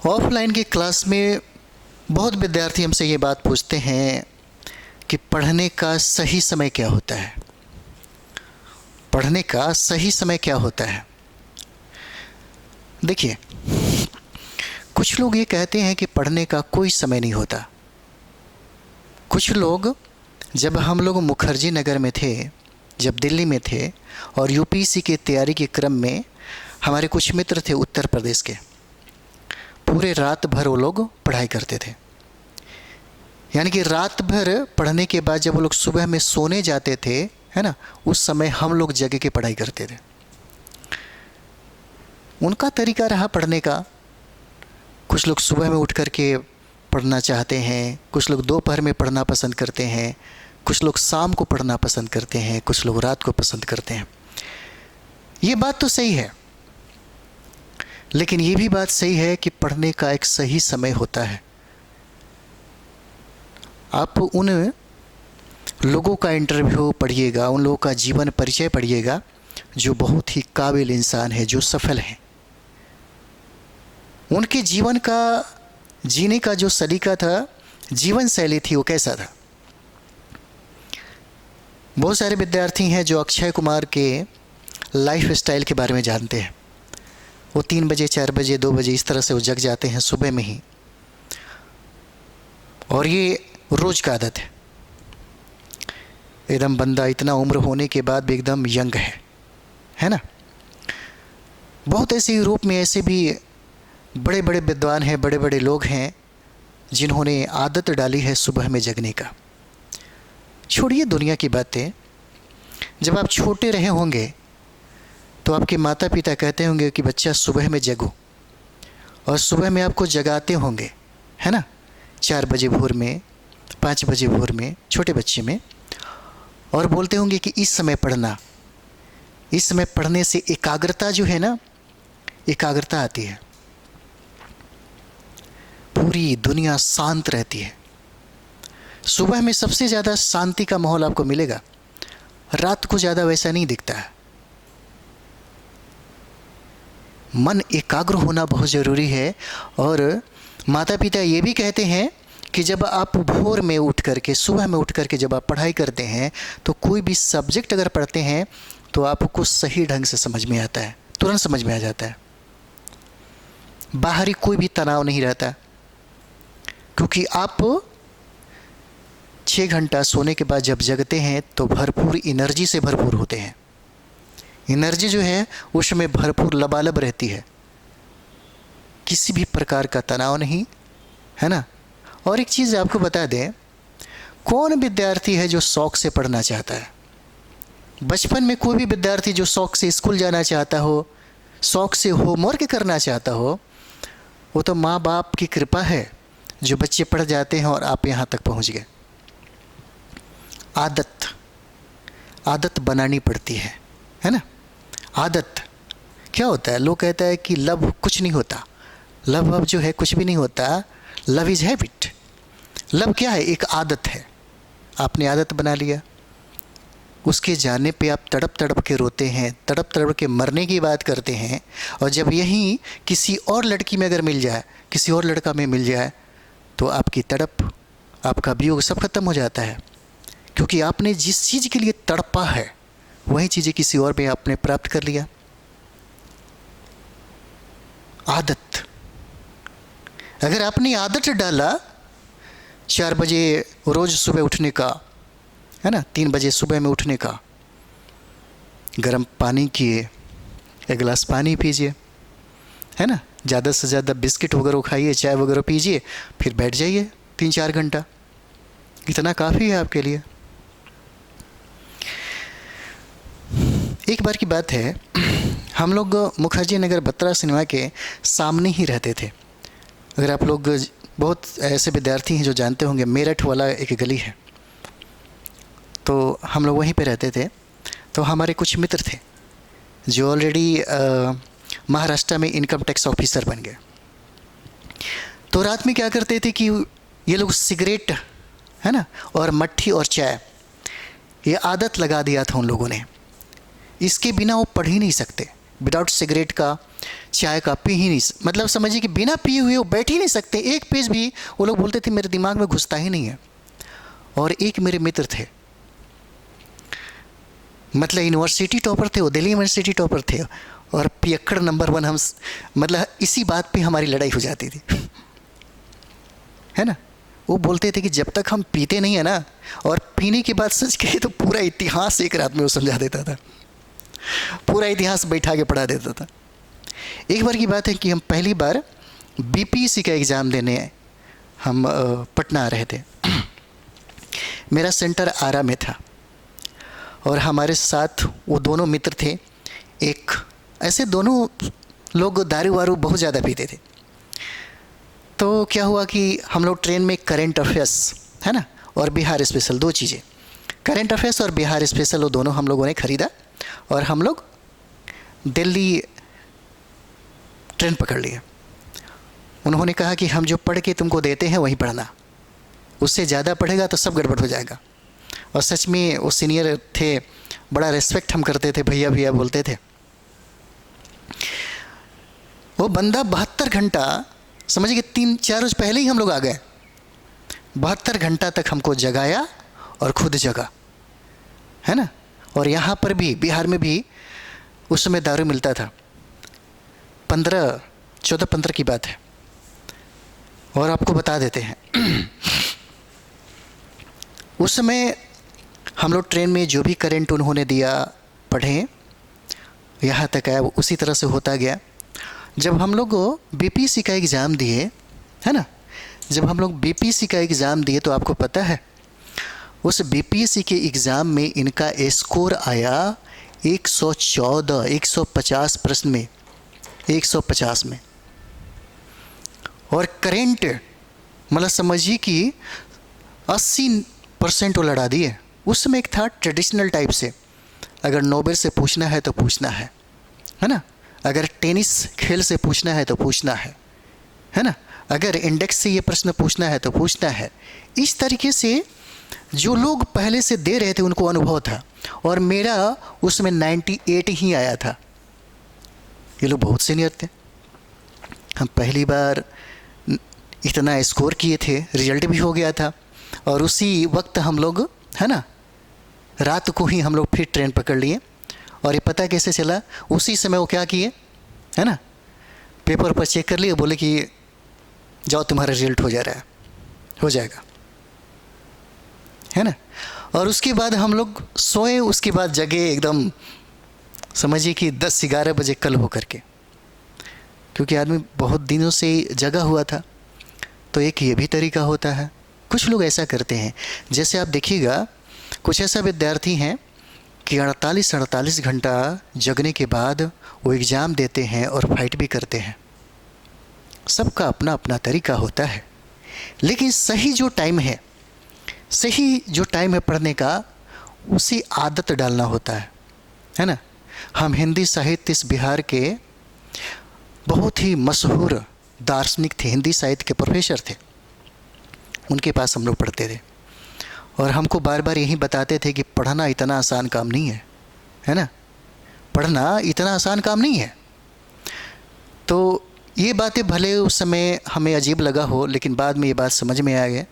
Offline की class में बहुत विद्यार्थी हमसे ये बात पूछते हैं कि पढ़ने का सही समय क्या होता है। पढ़ने का सही समय क्या होता है। देखिए, कुछ लोग ये कहते हैं कि पढ़ने का कोई समय नहीं होता। कुछ लोग, जब हम लोग मुखर्जी नगर में थे, जब दिल्ली में थे और यूपीएससी की तैयारी के क्रम में हमारे कुछ मित्र थे उत्तर प्रदेश के, पूरे रात भर वो लोग पढ़ाई करते थे। यानी कि रात भर पढ़ने के बाद जब वो लोग सुबह में सोने जाते थे, है ना, उस समय हम लोग जगह के पढ़ाई करते थे। उनका तरीका रहा पढ़ने का। कुछ लोग सुबह में उठ कर के पढ़ना चाहते हैं, कुछ लोग दोपहर में पढ़ना पसंद करते हैं, कुछ लोग शाम को पढ़ना पसंद करते हैं, कुछ लोग रात को पसंद करते हैं। ये बात तो सही है, लेकिन ये भी बात सही है कि पढ़ने का एक सही समय होता है। आप उन लोगों का इंटरव्यू पढ़िएगा, उन लोगों का जीवन परिचय पढ़िएगा जो बहुत ही काबिल इंसान है, जो सफल हैं। उनके जीवन का जीने का जो सलीका था, जीवन शैली थी, वो कैसा था। बहुत सारे विद्यार्थी हैं जो अक्षय कुमार के लाइफ स्टाइल के बारे में जानते हैं। वो 3 बजे 4 बजे 2 बजे इस तरह से वो जग जाते हैं सुबह में ही, और ये रोज का आदत है। एकदम बंदा इतना उम्र होने के बाद भी एकदम यंग है ना। बहुत ऐसे यूरोप में ऐसे भी बड़े बड़े विद्वान हैं, बड़े बड़े लोग हैं जिन्होंने आदत डाली है सुबह में जगने का। छोड़िए दुनिया की बातें, जब आप छोटे रहे होंगे तो आपके माता पिता कहते होंगे कि बच्चा सुबह में जगो, और सुबह में आपको जगाते होंगे, है ना, 4 बजे भोर में, 5 बजे भोर में, छोटे बच्चे में, और बोलते होंगे कि इस समय पढ़ना। इस समय पढ़ने से एकाग्रता जो है ना, एकाग्रता आती है, पूरी दुनिया शांत रहती है। सुबह में सबसे ज़्यादा शांति का माहौल आपको मिलेगा, रात को ज़्यादा वैसा नहीं दिखता है। मन एकाग्र होना बहुत ज़रूरी है। और माता पिता ये भी कहते हैं कि जब आप भोर में उठ करके, सुबह में उठ करके जब आप पढ़ाई करते हैं तो कोई भी सब्जेक्ट अगर पढ़ते हैं तो आपको सही ढंग से समझ में आता है, तुरंत समझ में आ जाता है। बाहरी कोई भी तनाव नहीं रहता, क्योंकि आप 6 घंटा सोने के बाद जब जगते हैं तो भरपूर एनर्जी से भरपूर होते हैं। एनर्जी जो है उसमें भरपूर लबालब रहती है, किसी भी प्रकार का तनाव नहीं, है ना। और एक चीज़ आपको बता दें, कौन विद्यार्थी है जो शौक़ से पढ़ना चाहता है। बचपन में कोई भी विद्यार्थी जो शौक़ से स्कूल जाना चाहता हो, शौक़ से होमवर्क करना चाहता हो, वो तो माँ बाप की कृपा है जो बच्चे पढ़ जाते हैं और आप यहाँ तक पहुँच गए। आदत बनानी पड़ती है ना। आदत क्या होता है, लोग कहता है कि लव कुछ नहीं होता, लव अब जो है कुछ भी नहीं होता, लव इज़ हैबिट। लव क्या है, एक आदत है। आपने आदत बना लिया, उसके जाने पे आप तड़प तड़प के रोते हैं, तड़प तड़प के मरने की बात करते हैं, और जब यही किसी और लड़की में अगर मिल जाए, किसी और लड़का में मिल जाए, तो आपकी तड़प, आपका वियोग सब खत्म हो जाता है। क्योंकि आपने जिस चीज़ के लिए तड़पा है वही चीज़ें किसी और में आपने प्राप्त कर लिया। आदत, अगर आपने आदत डाला 4 बजे रोज़ सुबह उठने का, है ना, 3 बजे सुबह में उठने का, गर्म पानी किए, 1 गिलास पानी पीजिए, है ना, ज़्यादा से ज़्यादा बिस्किट वगैरह खाइए, चाय वगैरह पीजिए, फिर बैठ जाइए 3-4 घंटा, इतना काफ़ी है आपके लिए। एक बार की बात है, हम लोग मुखर्जी नगर बत्रा सिनेमा के सामने ही रहते थे। अगर आप लोग, बहुत ऐसे विद्यार्थी हैं जो जानते होंगे, मेरठ वाला एक गली है, तो हम लोग वहीं पे रहते थे। तो हमारे कुछ मित्र थे जो ऑलरेडी महाराष्ट्र में इनकम टैक्स ऑफिसर बन गए। तो रात में क्या करते थे कि ये लोग सिगरेट, है ना, और मट्ठी और चाय, ये आदत लगा दिया था उन लोगों ने। इसके बिना वो पढ़ ही नहीं सकते। विदाउट सिगरेट का चाय का पी ही नहीं, मतलब समझिए कि बिना पिए हुए वो बैठ ही नहीं सकते, एक पेज भी। वो लोग बोलते थे मेरे दिमाग में घुसता ही नहीं है। और एक मेरे मित्र थे, मतलब यूनिवर्सिटी टॉपर थे वो, दिल्ली यूनिवर्सिटी टॉपर थे, और पियक्कड़ नंबर 1 हम, मतलब इसी बात पे हमारी लड़ाई हो जाती थी, है ना। वो बोलते थे कि जब तक हम पीते नहीं है ना, और पीने के बाद सच कहे तो पूरा इतिहास एक रात में वो समझा देता था, पूरा इतिहास बैठा के पढ़ा देता था। एक बार की बात है कि हम पहली बार बीपीएससी का एग्ज़ाम देने हम पटना आ रहे थे। मेरा सेंटर आरा में था, और हमारे साथ वो दोनों मित्र थे। एक ऐसे दोनों लोग दारू वारू बहुत ज़्यादा पीते थे। तो क्या हुआ कि हम लोग ट्रेन में करंट अफेयर्स, है ना, और बिहार स्पेशल, 2 चीज़ें, करंट अफेयर्स और बिहार स्पेशल, वो दोनों हम लोगों ने ख़रीदा, और हम लोग दिल्ली ट्रेन पकड़ लिया। उन्होंने कहा कि हम जो पढ़ के तुमको देते हैं वहीं पढ़ना, उससे ज़्यादा पढ़ेगा तो सब गड़बड़ हो जाएगा। और सच में वो सीनियर थे, बड़ा रिस्पेक्ट हम करते थे, भैया भैया बोलते थे। वो बंदा 72 घंटा, समझिए कि 3-4 रोज पहले ही हम लोग आ गए, 72 घंटा तक हमको जगाया और खुद जगा, है ना। और यहाँ पर भी बिहार में भी उस समय दारू मिलता था, 14-15 की बात है। और आपको बता देते हैं उस समय हम लोग ट्रेन में जो भी करंट उन्होंने दिया पढ़े, यहाँ तक आया, उसी तरह से होता गया। जब हम लोग बीपीएससी का एग्ज़ाम दिए, है ना, जब हम लोग बीपीएससी का एग्ज़ाम दिए तो आपको पता है उस बीपीएससी के एग्ज़ाम में इनका स्कोर आया 114, 150 प्रश्न में, 150 में। और करंट मतलब समझिए कि 80% वो लड़ा दिए। उस समय एक था ट्रेडिशनल टाइप से, अगर नोबेल से पूछना है तो पूछना है ना, अगर टेनिस खेल से पूछना है तो पूछना है ना, अगर इंडेक्स से ये प्रश्न पूछना है तो पूछना है। इस तरीके से जो लोग पहले से दे रहे थे उनको अनुभव था, और मेरा उसमें 98 ही आया था। ये लोग बहुत सीनियर थे। हम पहली बार इतना स्कोर किए थे, रिजल्ट भी हो गया था, और उसी वक्त हम लोग, है ना, रात को ही हम लोग फिर ट्रेन पकड़ लिए। और ये पता कैसे चला, उसी समय वो क्या किए, है ना, पेपर पर चेक कर लिए, बोले कि जाओ तुम्हारा रिजल्ट हो जा रहा है, हो जाएगा, है ना। और उसके बाद हम लोग सोए, उसके बाद जगे एकदम समझिए कि 10-11 बजे कल हो करके, क्योंकि आदमी बहुत दिनों से जगा हुआ था। तो एक ये भी तरीका होता है। कुछ लोग ऐसा करते हैं, जैसे आप देखिएगा कुछ ऐसा विद्यार्थी हैं कि 48 घंटा जगने के बाद वो एग्ज़ाम देते हैं और फाइट भी करते हैं। सबका अपना अपना तरीका होता है, लेकिन सही जो टाइम है पढ़ने का, उसी आदत डालना होता है ना। हम हिंदी साहित्य इस बिहार के बहुत ही मशहूर दार्शनिक थे, हिंदी साहित्य के प्रोफेसर थे, उनके पास हम लोग पढ़ते थे, और हमको बार बार यही बताते थे कि पढ़ना इतना आसान काम नहीं है ना, पढ़ना इतना आसान काम नहीं है। तो ये बातें भले उस समय हमें अजीब लगा हो, लेकिन बाद में ये बात समझ में आ गया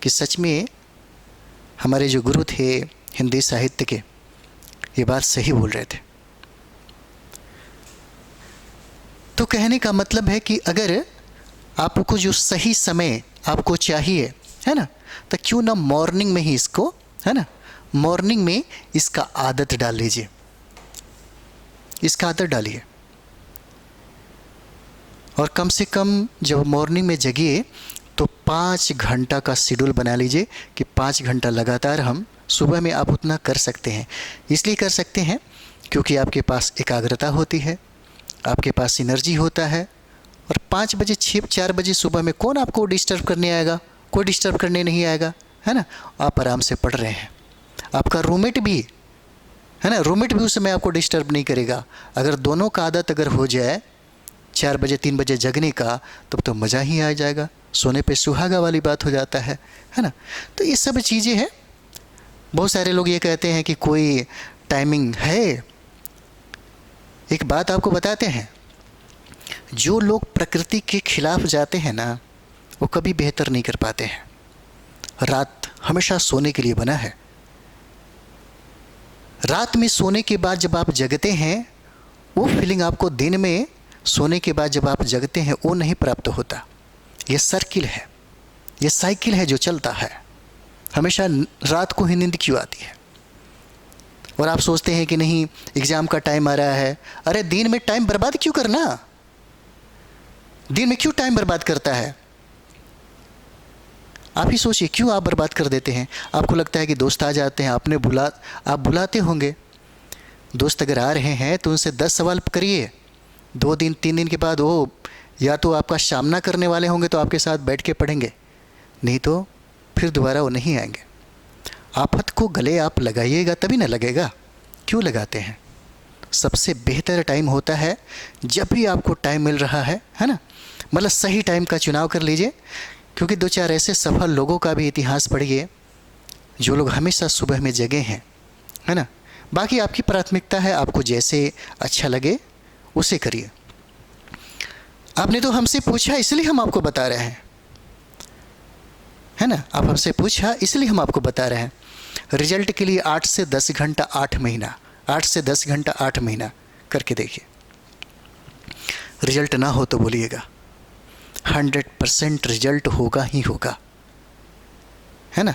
कि सच में हमारे जो गुरु थे हिंदी साहित्य के, ये बात सही बोल रहे थे। तो कहने का मतलब है कि अगर आपको जो सही समय आपको चाहिए, है ना, तो क्यों ना मॉर्निंग में ही इसको, है ना, मॉर्निंग में इसका आदत डाल लीजिए, इसका आदत डालिए। और कम से कम जब मॉर्निंग में जगिए तो 5 घंटा का शेड्यूल बना लीजिए कि 5 घंटा लगातार हम सुबह में आप उतना कर सकते हैं। इसलिए कर सकते हैं क्योंकि आपके पास एकाग्रता होती है, आपके पास एनर्जी होता है। और 5 बजे 4 बजे सुबह में कौन आपको डिस्टर्ब करने आएगा, कोई डिस्टर्ब करने नहीं आएगा, है ना। आप आराम से पढ़ रहे हैं, आपका रूममेट भी, है ना, रूममेट भी उस समय आपको डिस्टर्ब नहीं करेगा। अगर दोनों का आदत अगर हो जाए 4 बजे 3 बजे जगने का, तब तो मज़ा ही आ जाएगा, सोने पे सुहागा वाली बात हो जाता है ना। तो ये सब चीज़ें हैं। बहुत सारे लोग ये कहते हैं कि कोई टाइमिंग है। एक बात आपको बताते हैं, जो लोग प्रकृति के खिलाफ जाते हैं ना, वो कभी बेहतर नहीं कर पाते हैं। रात हमेशा सोने के लिए बना है। रात में सोने के बाद जब आप जगते हैं, वो फीलिंग आपको दिन में सोने के बाद जब आप जगते हैं वो नहीं प्राप्त होता। ये सर्किल है, ये साइकिल है जो चलता है। हमेशा रात को ही नींद क्यों आती है? और आप सोचते हैं कि नहीं, एग्ज़ाम का टाइम आ रहा है। अरे दिन में टाइम बर्बाद क्यों करना? दिन में क्यों टाइम बर्बाद करता है? आप ही सोचिए, क्यों आप बर्बाद कर देते हैं? आपको लगता है कि दोस्त आ जाते हैं, आप बुलाते होंगे। दोस्त अगर आ रहे हैं तो उनसे 10 सवाल करिए। 2 दिन 3 दिन के बाद वो या तो आपका सामना करने वाले होंगे तो आपके साथ बैठ के पढ़ेंगे, नहीं तो फिर दोबारा वो नहीं आएंगे। आफत को गले आप लगाइएगा तभी ना लगेगा। क्यों लगाते हैं? सबसे बेहतर टाइम होता है जब भी आपको टाइम मिल रहा है ना, मतलब सही टाइम का चुनाव कर लीजिए। क्योंकि 2-4 ऐसे सफल लोगों का भी इतिहास पढ़िए जो लोग हमेशा सुबह में जगे हैं, है ना। बाकी आपकी प्राथमिकता है, आपको जैसे अच्छा लगे उसे करिए। आपने तो हमसे पूछा इसलिए हम आपको बता रहे हैं, है ना। आप हमसे पूछा इसलिए हम आपको बता रहे हैं। रिजल्ट के लिए 8 से 10 घंटा 8 महीना, 8 से 10 घंटा 8 महीना करके देखिए। रिजल्ट ना हो तो बोलिएगा, 100% रिजल्ट होगा ही होगा, है ना।